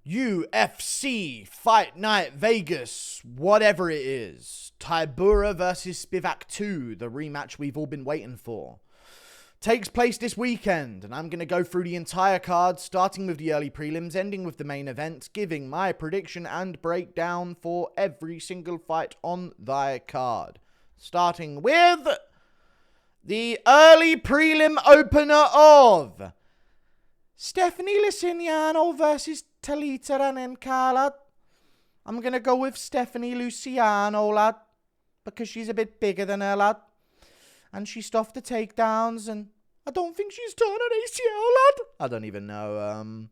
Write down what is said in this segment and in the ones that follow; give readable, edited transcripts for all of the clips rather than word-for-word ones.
UFC Fight Night Vegas, whatever it is. Tybura versus Spivac 2, the rematch we've all been waiting for. Takes place this weekend, and I'm going to go through the entire card, starting with the early prelims, ending with the main event, giving my prediction and breakdown for every single fight on the card. Starting with the early prelim opener of Stephanie Luciano versus Talita and Karl, lad. I'm going to go with Stephanie Luciano, lad, because she's a bit bigger than her, lad. And she stuffed the takedowns, and I don't think she's torn an ACL, lad. I don't even know.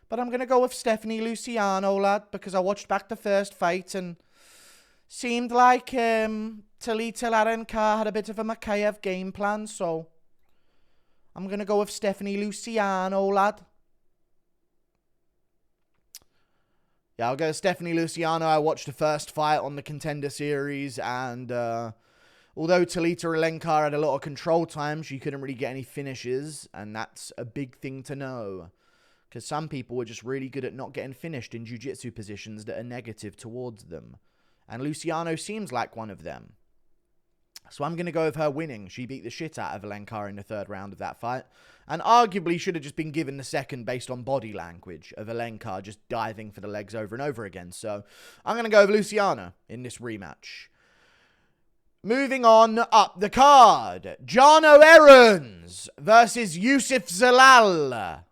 But I'm going to go with Stephanie Luciano, lad, because I watched back the first fight, and seemed like Talita Alencar had a bit of a Makayev game plan, so I'm going to go with Stephanie Luciano, lad. Yeah, I'll go with Stephanie Luciano. I watched the first fight on the Contender Series, and although Talita Alencar had a lot of control time, she couldn't really get any finishes, and that's a big thing to know, because some people are just really good at not getting finished in jiu-jitsu positions that are negative towards them, and Luciano seems like one of them. So I'm going to go with her winning. She beat the shit out of Alencar in the third round of that fight, and arguably should have just been given the second based on body language of Alencar just diving for the legs over and over again. So I'm going to go with Luciano in this rematch. Moving on up the card, Jarno Errens versus Youssef Zalal.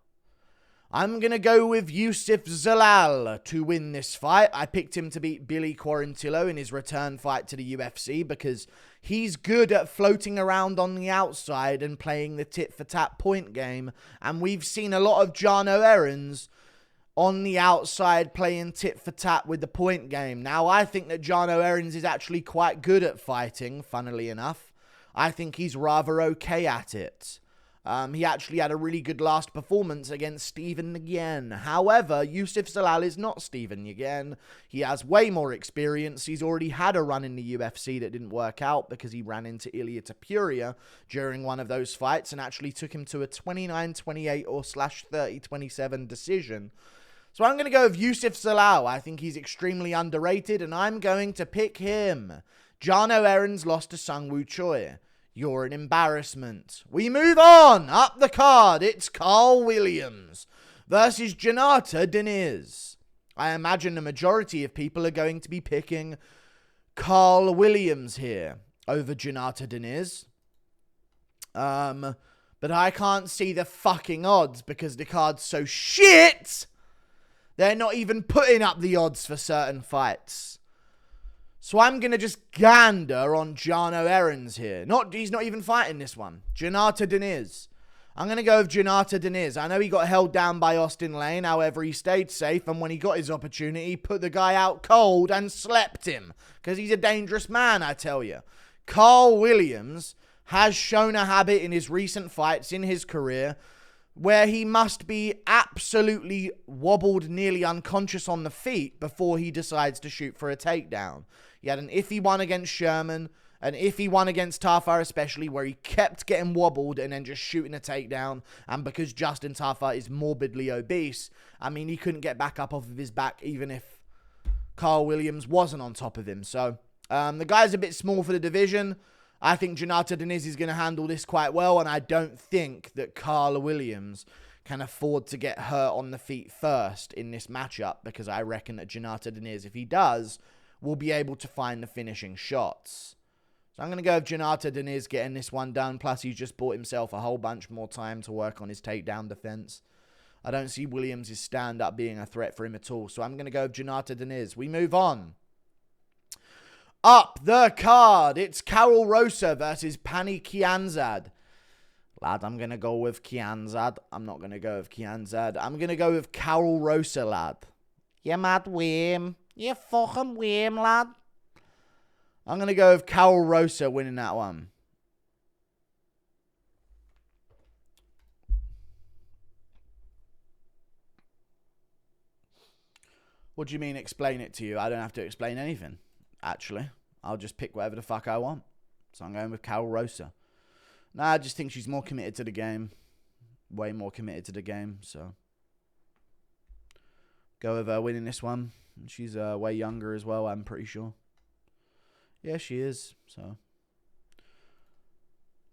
I'm going to go with Youssef Zalal to win this fight. I picked him to beat Billy Quarantillo in his return fight to the UFC because he's good at floating around on the outside and playing the tit-for-tat point game. And we've seen a lot of Jarno Errens on the outside playing tit-for-tat with the point game. Now, I think that Jarno Errens is actually quite good at fighting, funnily enough. I think he's rather okay at it. He actually had a really good last performance against Steven Nguyen. However, Youssef Zalal is not Steven Nguyen. He has way more experience. He's already had a run in the UFC that didn't work out because he ran into Ilia Topuria during one of those fights and actually took him to a 29-28 or /30-27 decision. So I'm going to go with Youssef Zalal. I think he's extremely underrated, and I'm going to pick him. Jarno Errens lost to Sungwoo Choi. You're an embarrassment. We move on. Up the card, it's Karl Williams versus Jhonta Diniz. I imagine the majority of people are going to be picking Karl Williams here over Jhonta Diniz. But I can't see the fucking odds because the card's so shit. They're not even putting up the odds for certain fights. So I'm going to just gander on Jarno Errens here. He's not even fighting this one. Jhonta Diniz. I'm going to go with Jhonta Diniz. I know he got held down by Austin Lane. However, he stayed safe. And when he got his opportunity, put the guy out cold and slept him. Because he's a dangerous man, I tell you. Karl Williams has shown a habit in his recent fights in his career where he must be absolutely wobbled, nearly unconscious on the feet before he decides to shoot for a takedown. He had an iffy one against Sherman, an iffy one against Tafar especially, where he kept getting wobbled and then just shooting a takedown. And because Justin Tafar is morbidly obese, I mean, he couldn't get back up off of his back even if Karl Williams wasn't on top of him. So the guy's a bit small for the division. I think Jhonta Diniz is going to handle this quite well, and I don't think that Karl Williams can afford to get hurt on the feet first in this matchup, because I reckon that Jhonta Diniz, if he does, will be able to find the finishing shots. So I'm going to go with Jhonta Diniz getting this one done, plus he's just bought himself a whole bunch more time to work on his takedown defense. I don't see Williams' stand-up being a threat for him at all, so I'm going to go with Jhonta Diniz. We move on. Up the card, it's Karol Rosa versus Pannie Kianzad. Lad, I'm going to go with Kianzad. I'm not going to go with Kianzad. I'm going to go with Karol Rosa, lad. You mad worm. You fucking worm, lad. I'm going to go with Karol Rosa winning that one. What do you mean explain it to you? I don't have to explain anything. Actually, I'll just pick whatever the fuck I want. So I'm going with Karol Rosa. Nah, I just think she's more committed to the game. Way more committed to the game, so Go with her winning this one. She's way younger as well, I'm pretty sure. Yeah, she is. So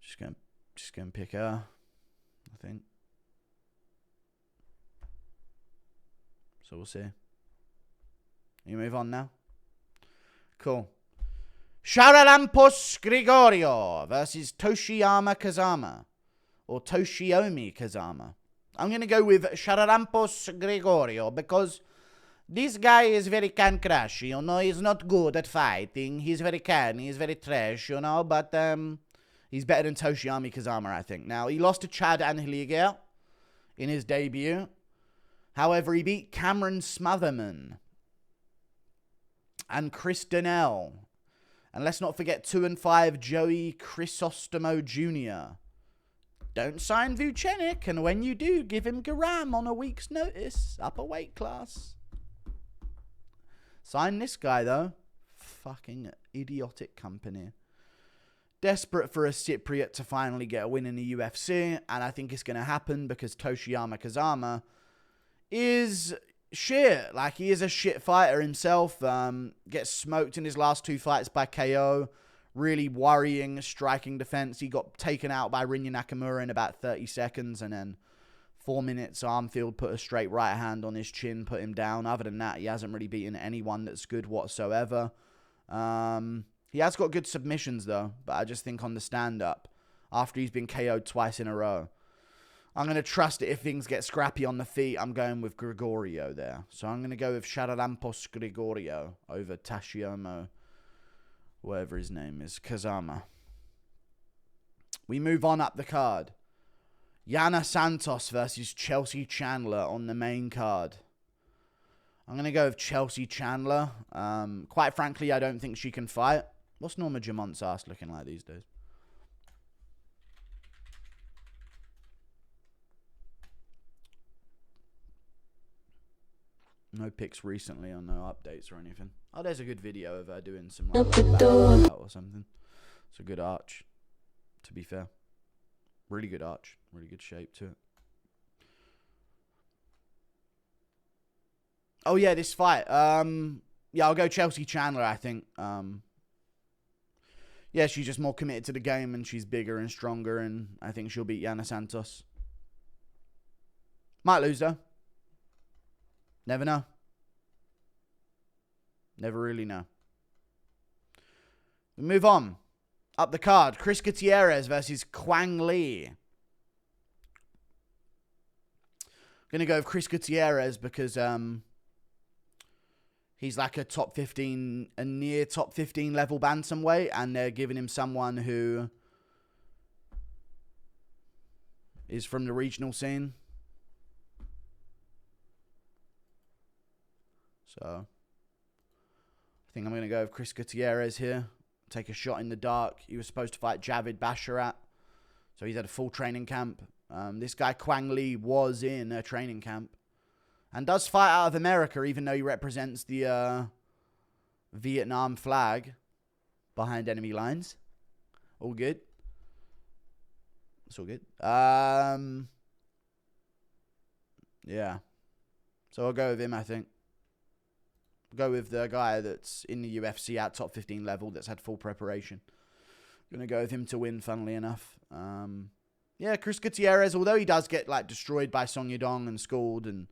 just gonna pick her, I think. So we'll see. You move on now. Cool. Charalampos Grigoriou versus Thoshiomi Kazama. Or Thoshiomi Kazama. I'm going to go with Charalampos Grigoriou because this guy is very can crash, you know. He's not good at fighting. He's very can. He's very trash, you know. But he's better than Thoshiomi Kazama, I think. Now, he lost to Chad Anheliger in his debut. However, he beat Cameron Smotherman and Chris Donnell. And let's not forget 2-5 Joey Chrysostomo Jr. Don't sign Vucenic, and when you do, give him Garam on a week's notice. Upper weight class. Sign this guy, though. Fucking idiotic company. Desperate for a Cypriot to finally get a win in the UFC, and I think it's going to happen because Thoshiomi Kazama is shit. Like, he is a shit fighter himself. Gets smoked in his last 2 fights by KO. Really worrying striking defense. He got taken out by Rinya Nakamura in about 30 seconds, and then 4 minutes Armfield put a straight right hand on his chin, put him down. Other than that, he hasn't really beaten anyone that's good whatsoever. He has got good submissions, though, but I just think on the stand-up, after he's been KO'd twice in a row, I'm going to trust it if things get scrappy on the feet. I'm going with Grigoriou there. So I'm going to go with Charalampos Grigoriou over Thoshiomi, whatever his name is, Kazama. We move on up the card. Yana Santos versus Chelsea Chandler on the main card. I'm going to go with Chelsea Chandler. Quite frankly, I don't think she can fight. What's Norma Jamont's ass looking like these days? No pics recently or no updates or anything. Oh, there's a good video of her doing some like or something. It's a good arch, to be fair. Really good arch. Really good shape to it. Oh, yeah, this fight. Yeah, I'll go Chelsea Chandler, I think. Yeah, she's just more committed to the game and she's bigger and stronger, and I think she'll beat Yana Santos. Might lose, though. Never know. Never really know. We move on. Up the card. Chris Gutierrez versus Quang Lee. Going to go with Chris Gutierrez because he's like a top 15, a near top 15 level bantamweight, and they're giving him someone who is from the regional scene. So I think I'm going to go with Chris Gutierrez here. Take a shot in the dark. He was supposed to fight Javid Basharat, so he's had a full training camp. This guy Quang Lee was in a training camp and does fight out of America, even though he represents the Vietnam flag behind enemy lines. All good. It's all good. Yeah. So I'll go with him, I think. Go with the guy that's in the UFC at top 15 level that's had full preparation. Gonna go with him to win, funnily enough. Yeah, Chris Gutierrez, although he does get like destroyed by Song Yadong and schooled, and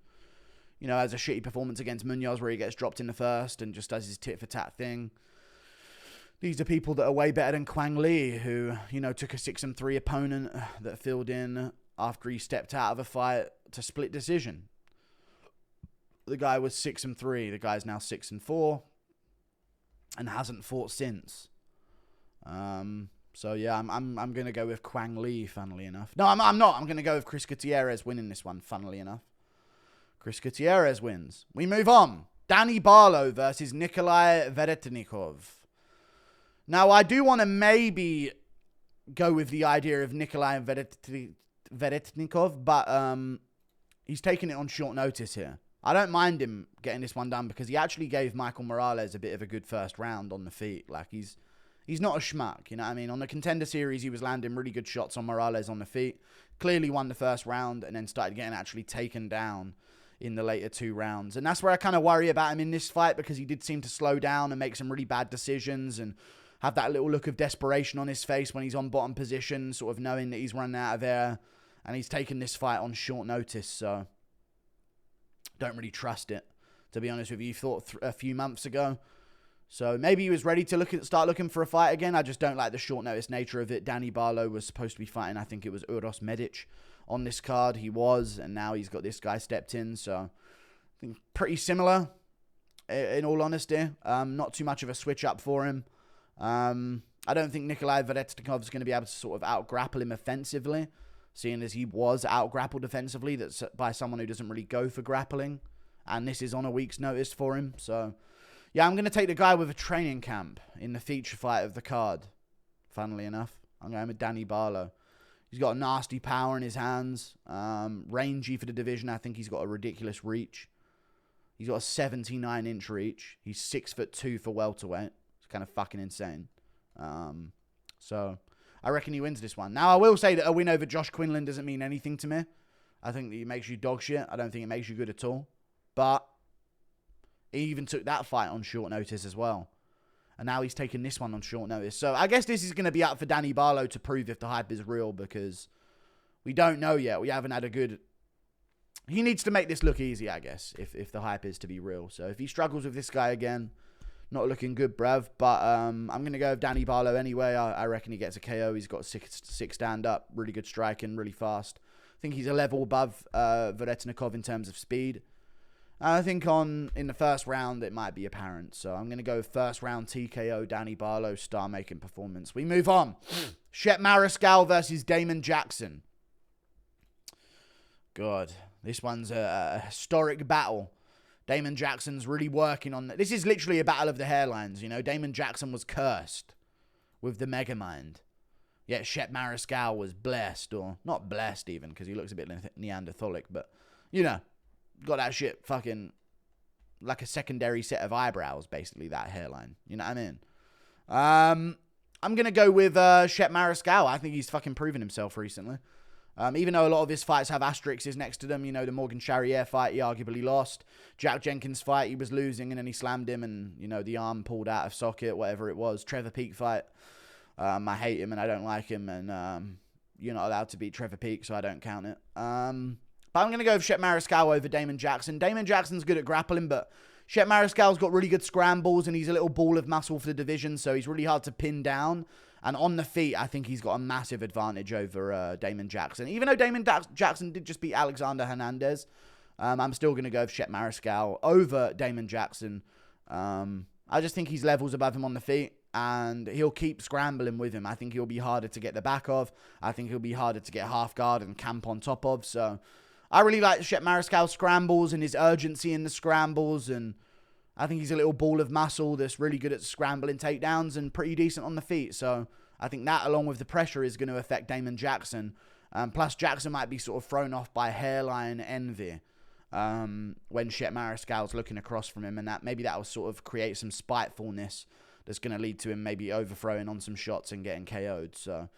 you know, has a shitty performance against Munoz where he gets dropped in the first and just does his tit for tat thing. These are people that are way better than Quang Lee, who, you know, took a 6-3 opponent that filled in after he stepped out of a fight to split decision. The guy was 6-3. The guy's now 6-4 and hasn't fought since. So yeah, I'm gonna go with Quang Lee, funnily enough. No, I'm not. I'm gonna go with Chris Gutierrez winning this one, funnily enough. Chris Gutierrez wins. We move on. Danny Barlow versus Nikolay Veretennikov. Now, I do want to maybe go with the idea of Nikolay Veretennikov, but he's taking it on short notice here. I don't mind him getting this one done because he actually gave Michael Morales a bit of a good first round on the feet. Like, he's not a schmuck, you know what I mean? On the Contender Series, he was landing really good shots on Morales on the feet. Clearly won the first round and then started getting actually taken down in the later 2 rounds. And that's where I kind of worry about him in this fight, because he did seem to slow down and make some really bad decisions and have that little look of desperation on his face when he's on bottom position, sort of knowing that he's running out of air, and he's taken this fight on short notice. So don't really trust it, to be honest with you. Thought a few months ago. So maybe he was ready to start looking for a fight again. I just don't like the short notice nature of it. Danny Barlow was supposed to be fighting, I think it was Uros Medic on this card. He was, and now he's got this guy stepped in. So I think pretty similar, in all honesty. Not too much of a switch up for him. I don't think Nikolay Veretennikov is going to be able to sort of out-grapple him offensively, seeing as he was out-grappled defensively that's by someone who doesn't really go for grappling. And this is on a week's notice for him. So yeah, I'm going to take the guy with a training camp in the feature fight of the card. Funnily enough, I'm going with Danny Barlow. He's got a nasty power in his hands. Rangy for the division. I think he's got a ridiculous reach. He's got a 79-inch reach. He's 6'2" for welterweight. It's kind of fucking insane. So I reckon he wins this one. Now, I will say that a win over Josh Quinlan doesn't mean anything to me. I think that he makes you dog shit. I don't think it makes you good at all. But he even took that fight on short notice as well. And now he's taking this one on short notice. So I guess this is going to be up for Danny Barlow to prove if the hype is real, because we don't know yet. We haven't had a good... He needs to make this look easy, I guess, if the hype is to be real. So if he struggles with this guy again, not looking good, bruv. But I'm going to go with Danny Barlow anyway. I reckon he gets a KO. He's got six stand-up, really good striking, really fast. I think he's a level above Veretennikov in terms of speed. I think in the first round, it might be apparent. So I'm going to go first round TKO, Danny Barlow, star-making performance. We move on. Chepe Mariscal versus Damon Jackson. God, this one's a historic battle. Damon Jackson's really working on... This is literally a battle of the hairlines, you know. Damon Jackson was cursed with the Megamind. Yet Chepe Mariscal was blessed, or not blessed even, because he looks a bit Neanderthalic, but, you know, got that shit fucking like a secondary set of eyebrows, basically, that hairline. You know what I mean? I'm going to go with Chepe Mariscal. I think he's fucking proven himself recently. Even though a lot of his fights have asterisks next to them, you know, the Morgan Charrier fight, he arguably lost. Jack Jenkins fight, he was losing, and then he slammed him, and, you know, the arm pulled out of socket, whatever it was. Trevor Peek fight, I hate him, and I don't like him, and you're not allowed to beat Trevor Peek, so I don't count it. But I'm going to go with Chepe Mariscal over Damon Jackson. Damon Jackson's good at grappling, but Chepe Mariscal's got really good scrambles, and he's a little ball of muscle for the division, so he's really hard to pin down. And on the feet, I think he's got a massive advantage over Damon Jackson. Even though Damon Jackson did just beat Alexander Hernandez, I'm still going to go with Chepe Mariscal over Damon Jackson. I just think he's levels above him on the feet, and he'll keep scrambling with him. I think he'll be harder to get the back of. I think he'll be harder to get half guard and camp on top of. So I really like Chepe Mariscal's scrambles and his urgency in the scrambles, and I think he's a little ball of muscle that's really good at scrambling takedowns and pretty decent on the feet. So I think that, along with the pressure, is going to affect Damon Jackson. Plus, Jackson might be sort of thrown off by hairline envy when Chepe Mariscal's looking across from him, and that maybe that will sort of create some spitefulness that's going to lead to him maybe overthrowing on some shots and getting KO'd. So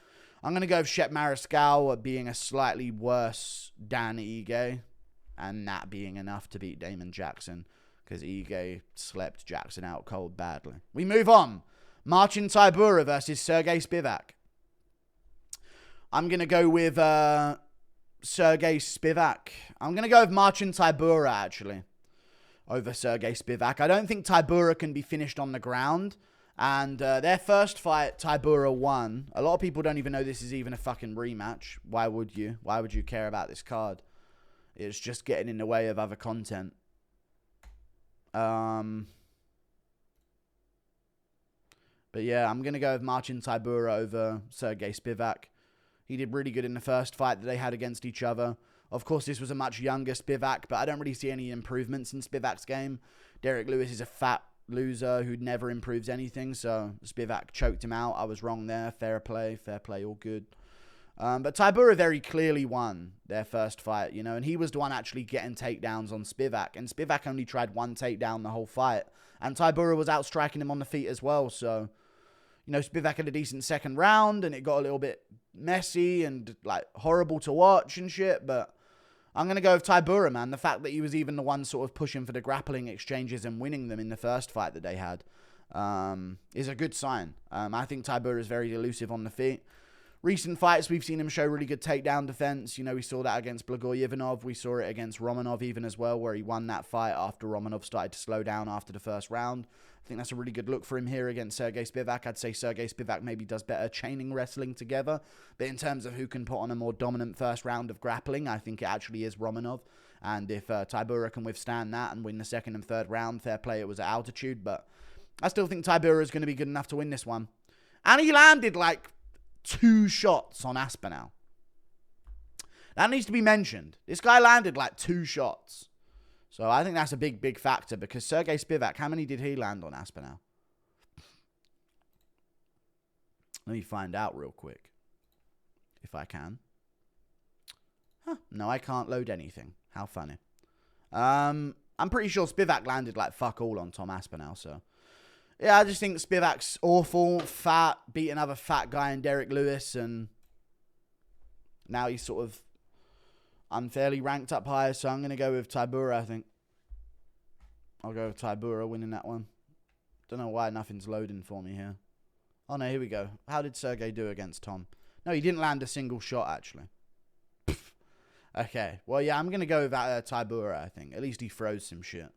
I'm going to go with Chepe Mariscal being a slightly worse Dan Ige, and that being enough to beat Damon Jackson, because Ige slept Jackson out cold badly. We move on. Marcin Tybura versus Sergey Spivac. I'm going to go with Sergey Spivac. I'm going to go with Marcin Tybura, actually, over Sergey Spivac. I don't think Tybura can be finished on the ground. And their first fight, Tybura won. A lot of people don't even know this is even a fucking rematch. Why would you? Why would you care about this card? It's just getting in the way of other content. But yeah, I'm going to go with Marcin Tybura over Sergey Spivac. He did really good in the first fight that they had against each other. Of course, this was a much younger Spivac, but I don't really see any improvements in Spivac's game. Derek Lewis is a fat loser who never improves anything, so Spivac choked him out. I was wrong there. Fair play, all good. But Tybura very clearly won their first fight, you know, and he was the one actually getting takedowns on Spivac, and Spivac only tried one takedown the whole fight, and Tybura was outstriking him on the feet as well. So, you know, Spivac had a decent second round, and it got a little bit messy and like horrible to watch and shit, but I'm going to go with Tybura, man. The fact that he was even the one sort of pushing for the grappling exchanges and winning them in the first fight that they had is a good sign. I think Tybura is very elusive on the feet. Recent fights, we've seen him show really good takedown defense. You know, we saw that against Blagojevich. We saw it against Romanov even as well, where he won that fight after Romanov started to slow down after the first round. I think that's a really good look for him here against Sergey Spivac. I'd say Sergey Spivac maybe does better chaining wrestling together. But in terms of who can put on a more dominant first round of grappling, I think it actually is Romanov. And if Tybura can withstand that and win the second and third round, fair play, it was at altitude. But I still think Tybura is going to be good enough to win this one. And he landed like 2 shots on Aspinall. That needs to be mentioned. This guy landed like 2 shots. So I think that's a big, big factor because Sergey Spivac, how many did he land on Aspinall? Let me find out real quick. If I can. Huh, no, I can't load anything. How funny. I'm pretty sure Spivac landed like fuck all on Tom Aspinall, so. Yeah, I just think Spivac's awful, fat, beat another fat guy in Derek Lewis, and now he's sort of unfairly ranked up higher, so I'm going to go with Tybura, I think. I'll go with Tybura winning that one. Don't know why nothing's loading for me here. Oh, no, here we go. How did Sergey do against Tom? No, he didn't land a single shot, actually. Okay, well, yeah, I'm going to go with Tybura, I think. At least he throws some shit.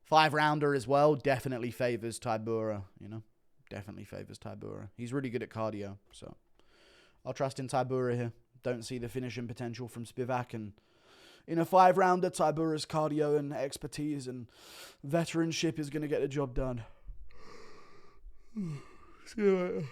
5-rounder as well, definitely favors Tybura, you know. Definitely favors Tybura. He's really good at cardio, so I'll trust in Tybura here. Don't see the finishing potential from Spivac, and in a 5-rounder, Tybura's cardio and expertise and veteranship is going to get the job done. See you later.